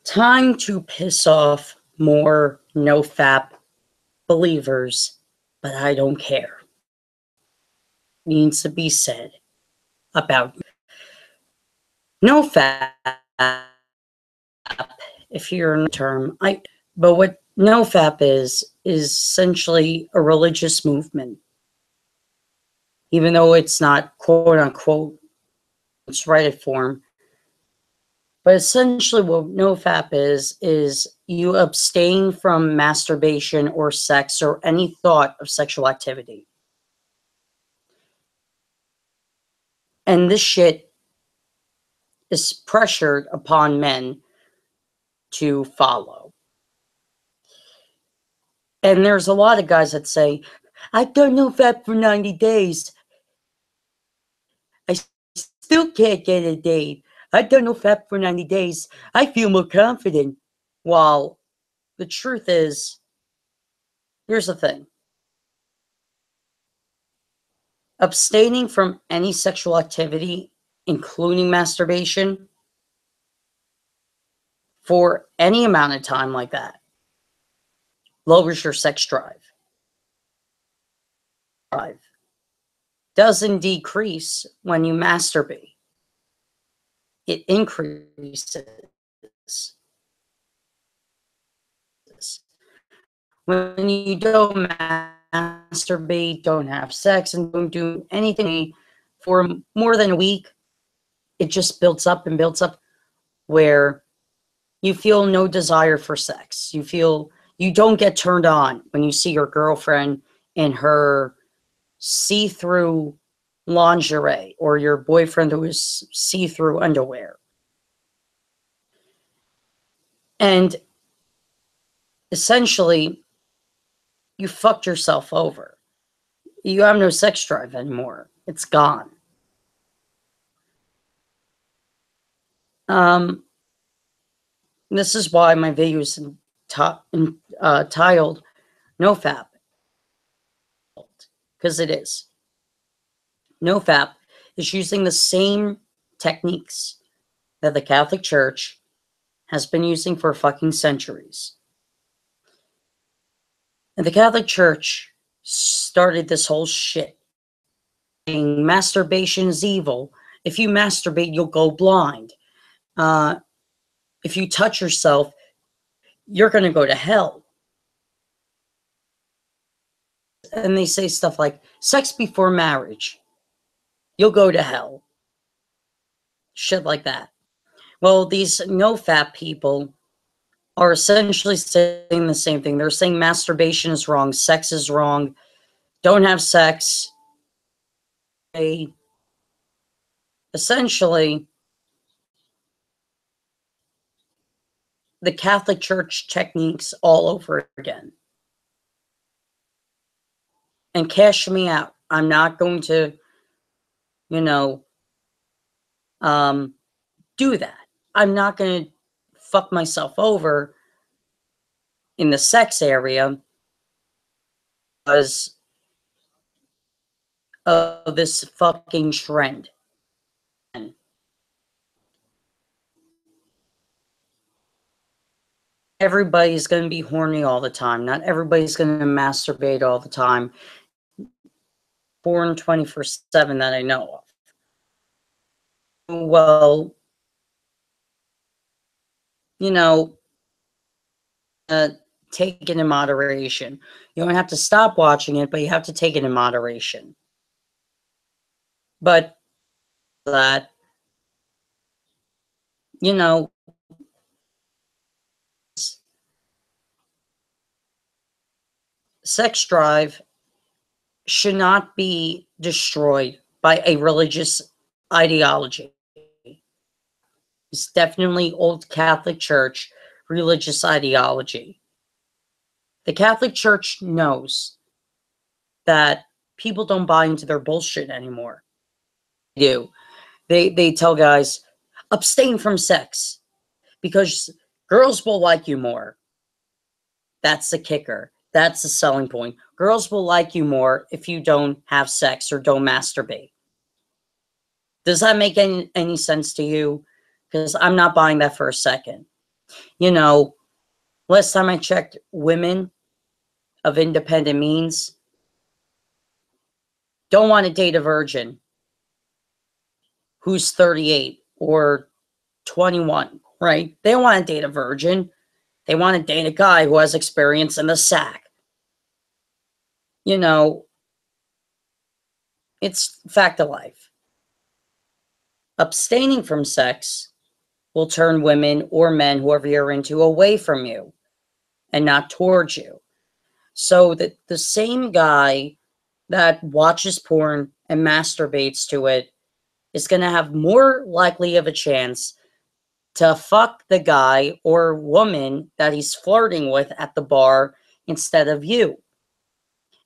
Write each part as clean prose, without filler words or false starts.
Time to piss off more NoFap believers, but I don't care. Needs to be said about NoFap, if you're in the term. But what NoFap is essentially a religious movement. Even though it's not quote unquote its right form. But essentially what NoFap is you abstain from masturbation or sex or any thought of sexual activity. And this shit is pressured upon men to follow. And there's a lot of guys that say, I've done NoFap for 90 days. I still can't get a date. I've done NoFap for 90 days. I feel more confident. While the truth is, here's the thing. Abstaining from any sexual activity, including masturbation, for any amount of time like that, lowers your sex drive. Doesn't decrease when you masturbate. It increases. When you don't masturbate, don't have sex, and don't do anything for more than a week, it just builds up and builds up where you feel no desire for sex. You don't get turned on when you see your girlfriend in her see-through lingerie or your boyfriend who is see-through underwear. And essentially, you fucked yourself over. You have no sex drive anymore. It's gone. This is why my video is titled NoFap. Because it is. NoFap is using the same techniques that the Catholic Church has been using for fucking centuries. And the Catholic Church started this whole shit. Saying masturbation is evil. If you masturbate, you'll go blind. If you touch yourself, you're going to go to hell. And they say stuff like, sex before marriage, you'll go to hell. Shit like that. Well, these NoFap people are essentially saying the same thing. They're saying masturbation is wrong, sex is wrong, don't have sex. They essentially, the Catholic Church techniques all over again. And cash me out. I'm not going to, do that. I'm not going to fuck myself over in the sex area because of this fucking trend. Everybody's going to be horny all the time. Not everybody's going to masturbate all the time. 24/7 that I know of. Well, take it in moderation. You don't have to stop watching it, but you have to take it in moderation. But that, sex drive should not be destroyed by a religious ideology. It's definitely old Catholic Church religious ideology. The Catholic Church knows that people don't buy into their bullshit anymore. They do. They tell guys, abstain from sex because girls will like you more. That's the kicker. That's the selling point. Girls will like you more if you don't have sex or don't masturbate. Does that make any sense to you? Because I'm not buying that for a second. You know, last time I checked, women of independent means don't want to date a virgin who's 38 or 21, right? They don't want to date a virgin. They want to date a guy who has experience in the sack. You know, it's fact of life. Abstaining from sex will turn women or men, whoever you're into, away from you and not towards you. So that the same guy that watches porn and masturbates to it is going to have more likely of a chance to fuck the guy or woman that he's flirting with at the bar instead of you.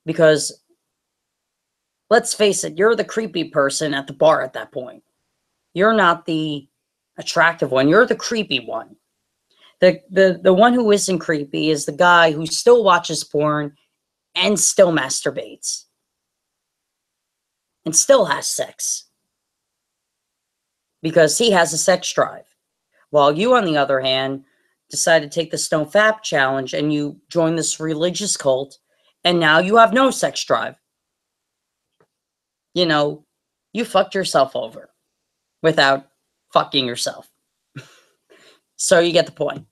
Because let's face it, you're the creepy person at the bar at that point. You're not the attractive one. You're the creepy one. The one who isn't creepy is the guy who still watches porn and still masturbates and still has sex because he has a sex drive. While you, on the other hand, decide to take the NoFap challenge and you join this religious cult, and now you have no sex drive. You know, you fucked yourself over without fucking yourself. So you get the point.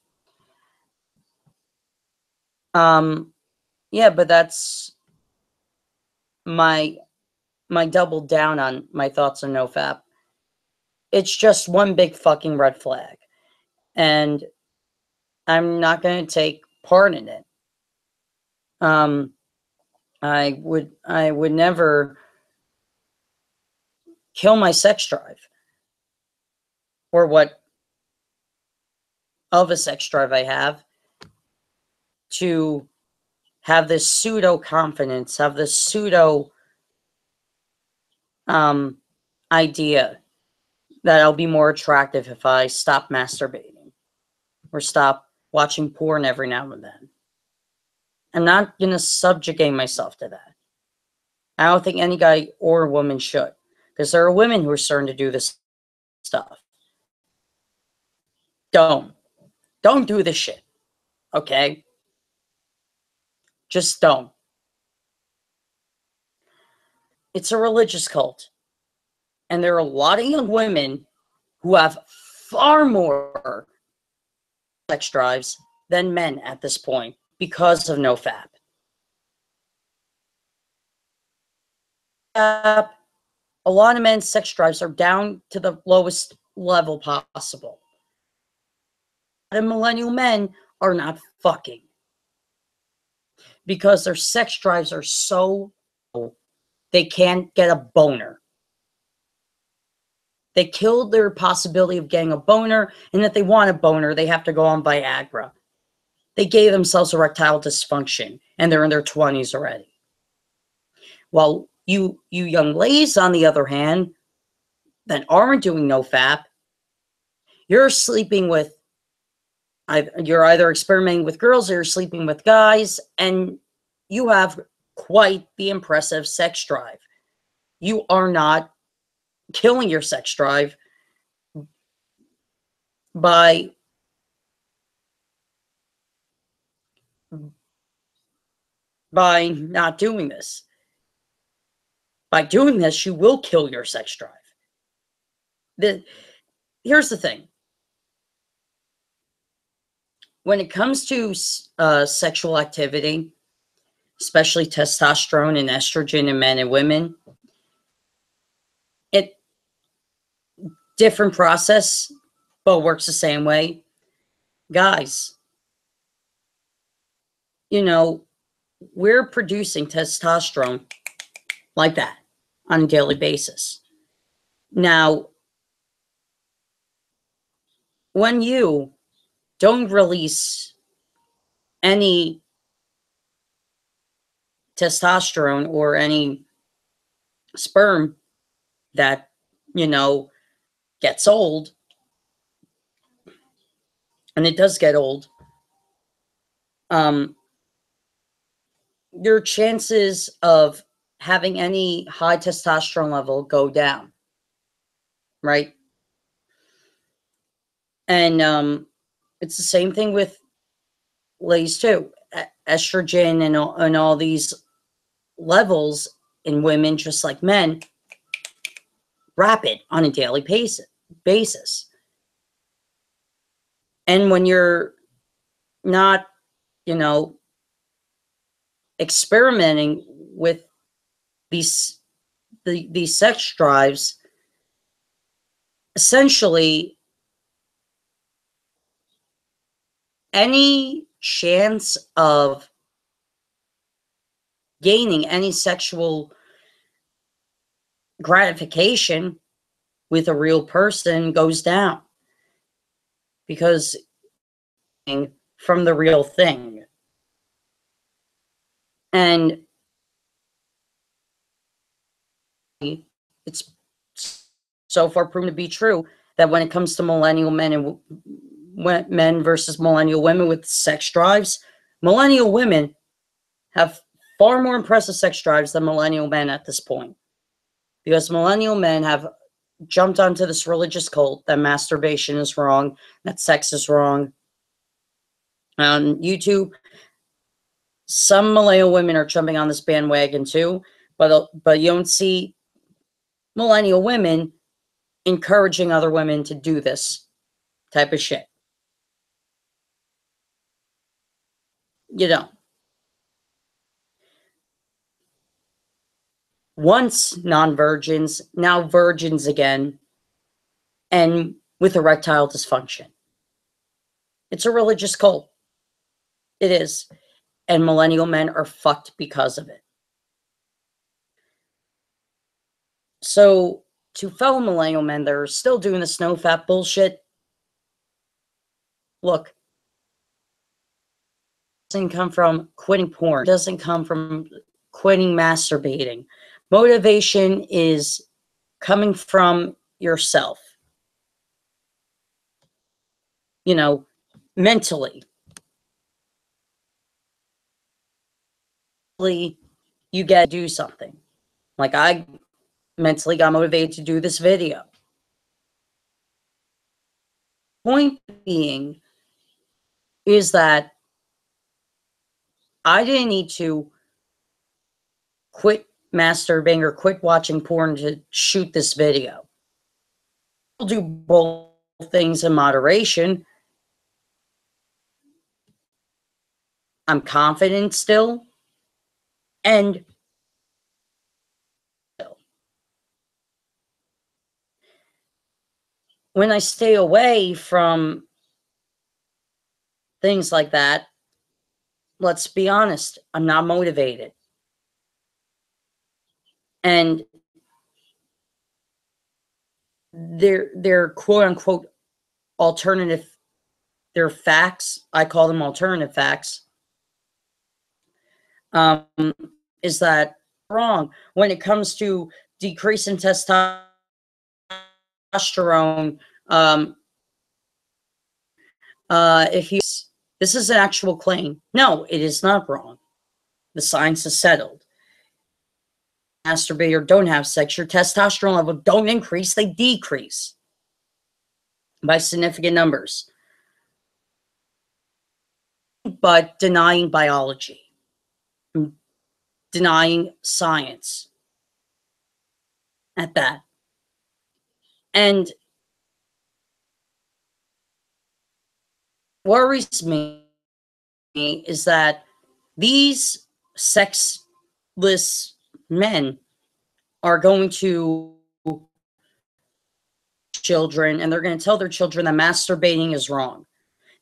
Yeah, but that's my double down on my thoughts on NoFap. It's just one big fucking red flag. And I'm not going to take part in it. I would never kill my sex drive or what of a sex drive I have to have this pseudo confidence, have this pseudo idea that I'll be more attractive if I stop masturbating or stop watching porn every now and then. I'm not going to subjugate myself to that. I don't think any guy or woman should, because there are women who are starting to do this stuff. Don't do this shit, okay? Just don't. It's a religious cult. And there are a lot of young women who have far more sex drives than men at this point because of NoFap. A lot of men's sex drives are down to the lowest level possible. The millennial men are not fucking because their sex drives are so low, they can't get a boner. They killed their possibility of getting a boner, and if they want a boner, they have to go on Viagra. They gave themselves erectile dysfunction, and they're in their 20s already. While you young ladies, on the other hand, that aren't doing NoFap, you're sleeping with, you're either experimenting with girls or you're sleeping with guys, and you have quite the impressive sex drive. You are not killing your sex drive by not doing this. By doing this, you will kill your sex drive. Here's the thing. When it comes to sexual activity, especially testosterone and estrogen in men and women, it different process, but works the same way. Guys, you know, we're producing testosterone like that on a daily basis. Now, when you don't release any testosterone or any sperm that, you know, gets old, and it does get old, your chances of having any high testosterone level go down, right? And It's the same thing with ladies too. Estrogen and all these levels in women, just like men, rapid on a daily basis. And when you're not, you know, experimenting with these these sex drives, essentially any chance of gaining any sexual gratification with a real person goes down, because from the real thing. And it's so far proven to be true that when it comes to millennial men and men versus millennial women with sex drives, millennial women have far more impressive sex drives than millennial men at this point, because millennial men have jumped onto this religious cult that masturbation is wrong, that sex is wrong. On YouTube, some millennial women are jumping on this bandwagon too, but you don't see millennial women encouraging other women to do this type of shit. You don't. Once non-virgins, now virgins again, and with erectile dysfunction. It's a religious cult. It is. And millennial men are fucked because of it. So, to fellow millennial men that are still doing this NoFap bullshit, look, it doesn't come from quitting porn. It doesn't come from quitting masturbating. Motivation is coming from yourself. You know, mentally. You get to do something. Like, I mentally got motivated to do this video. Point being is that I didn't need to quit masturbating or quit watching porn to shoot this video. I'll do both things in moderation. I'm confident still. And when I stay away from things like that, let's be honest, I'm not motivated. And they're quote unquote alternative, they're facts. I call them alternative facts. Is that wrong when it comes to decreasing testosterone? If you, this is an actual claim. No, it is not wrong. The science is settled. Masturbate or don't have sex, your testosterone level don't increase, they decrease by significant numbers. But denying biology, denying science at that. And worries me is that these sexless men are going to children, and they're going to tell their children that masturbating is wrong,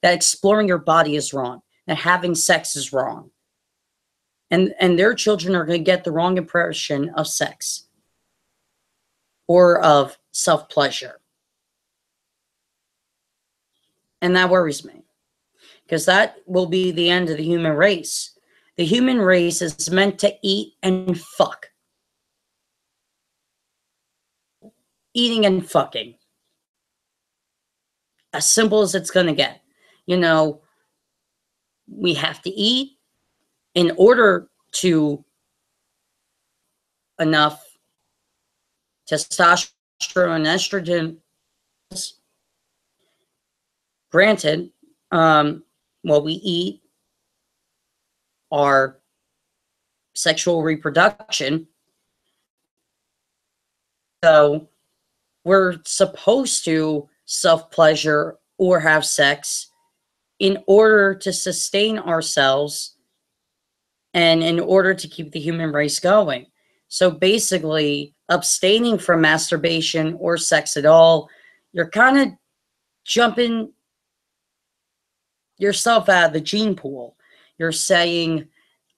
that exploring your body is wrong, that having sex is wrong. And their children are going to get the wrong impression of sex or of self-pleasure. And that worries me, because that will be the end of the human race. The human race is meant to eat and fuck. Eating and fucking. As simple as it's going to get. You know, we have to eat in order to enough testosterone and estrogen. Granted, what we eat, our sexual reproduction. So we're supposed to self-pleasure or have sex in order to sustain ourselves and in order to keep the human race going. So basically, abstaining from masturbation or sex at all, you're kind of jumping yourself out of the gene pool. You're saying,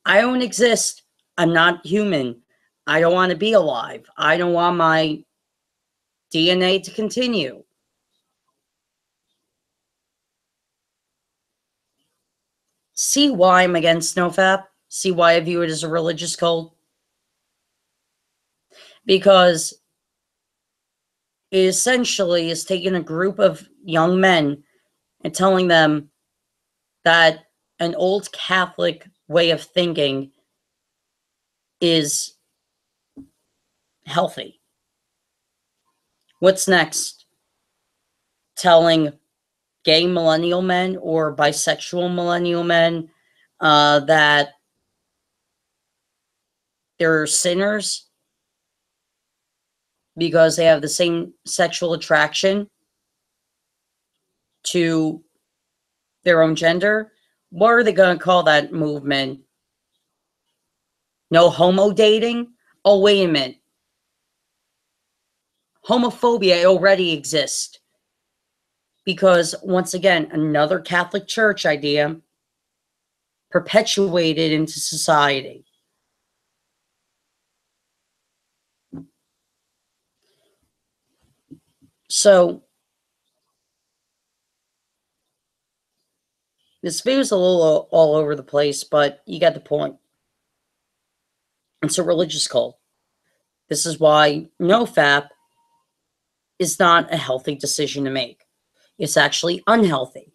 I don't exist. I'm not human. I don't want to be alive. I don't want my DNA to continue. See why I'm against NoFap? See why I view it as a religious cult? Because it essentially is taking a group of young men and telling them that an old Catholic way of thinking is healthy. What's next? Telling gay millennial men or bisexual millennial men that they're sinners because they have the same sexual attraction to their own gender. What are they going to call that movement? No homo dating? Oh, wait a minute. Homophobia already exists. Because, once again, another Catholic Church idea perpetuated into society. So, this video is a little all over the place, but you get the point. It's a religious cult. This is why NoFap is not a healthy decision to make. It's actually unhealthy.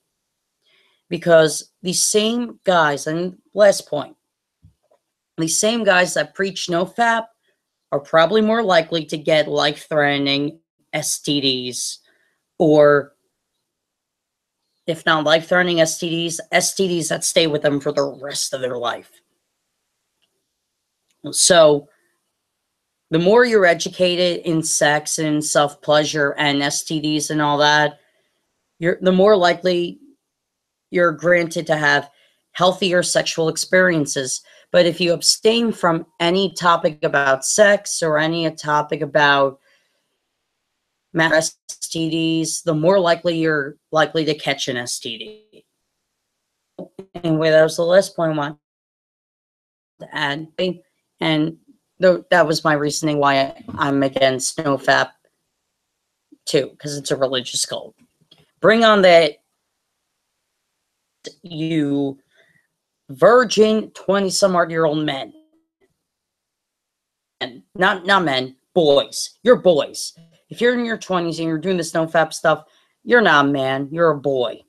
Because these same guys, and last point, these same guys that preach NoFap are probably more likely to get life-threatening STDs, or if not life-threatening STDs, STDs that stay with them for the rest of their life. So the more you're educated in sex and self-pleasure and STDs and all that, the more likely you're granted to have healthier sexual experiences. But if you abstain from any topic about sex or any topic about STDs, the more likely you're likely to catch an STD. Anyway, that was the last point I want to add. And that was my reasoning why I'm against NoFap too, because it's a religious cult. Bring on that, you virgin 20-some-odd-year-old men. And not men, boys. You're boys. If you're in your 20s and you're doing this NoFap stuff, you're not a man, you're a boy.